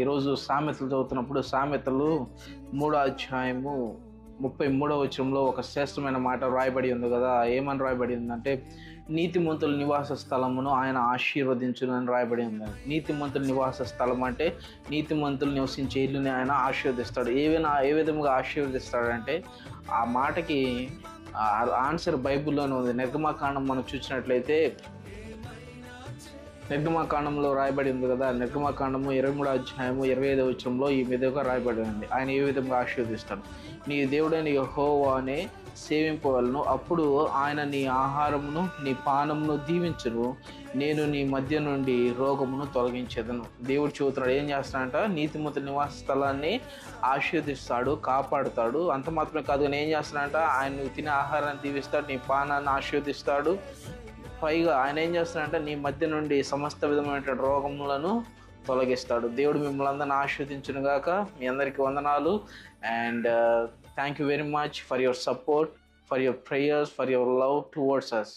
ఈరోజు సామెతలు చదువుతున్నప్పుడు సామెతలు 3వ అధ్యాయము 33వ వచనంలో ఒక శ్రేష్టమైన మాట రాయబడి ఉంది కదా. ఏమని రాయబడి ఉందంటే, నీతిమంతుల నివాస స్థలమును ఆయన ఆశీర్వదించును అని రాయబడి ఉంది. నీతిమంతుల నివాస స్థలం అంటే నీతిమంతులు నివసించే ఇల్లుని ఆయన ఆశీర్వదిస్తాడు. ఏ విధంగా ఆశీర్వదిస్తాడంటే, ఆ మాటకి ఆన్సర్ బైబిల్లోనే ఉంది. నిర్గమకాండం మనం చూసినట్లయితే నిర్గమకాండంలో రాయబడి ఉంది కదా. నిర్గమకాండము 23వ అధ్యాయము 25వ వచనంలో ఈ విధంగా రాయబడి ఉంది. ఆయన ఏ విధంగా ఆశీర్వదిస్తాడు, నీ దేవుడైన యెహోవానే సేవింపవలను, అప్పుడు ఆయన నీ ఆహారమును నీ పానమును దీవించును, నేను నీ మధ్య నుండి రోగమును తొలగించేదను. దేవుడు చెబుతున్నాడు, ఏం చేస్తాడంట, నీతిమంతుల నివాస స్థలాన్ని ఆశీర్వదిస్తాడు, కాపాడుతాడు. అంత మాత్రమే కాదు, ఏం చేస్తాడంట, ఆయన నువ్వు తినే ఆహారాన్ని దీవిస్తాడు, నీ పానాన్ని ఆశీర్వదిస్తాడు. పైగా ఆయన ఏం చేస్తాడంటే, నీ మధ్య నుండి సమస్త విధమైన రోగములను తొలగిస్తాడు. దేవుడు మిమ్మల్ని అందరిని ఆశీర్వదించును గాక. మీ అందరికీ వందనాలు. And thank you very much for your support, for your prayers, for your love towards us.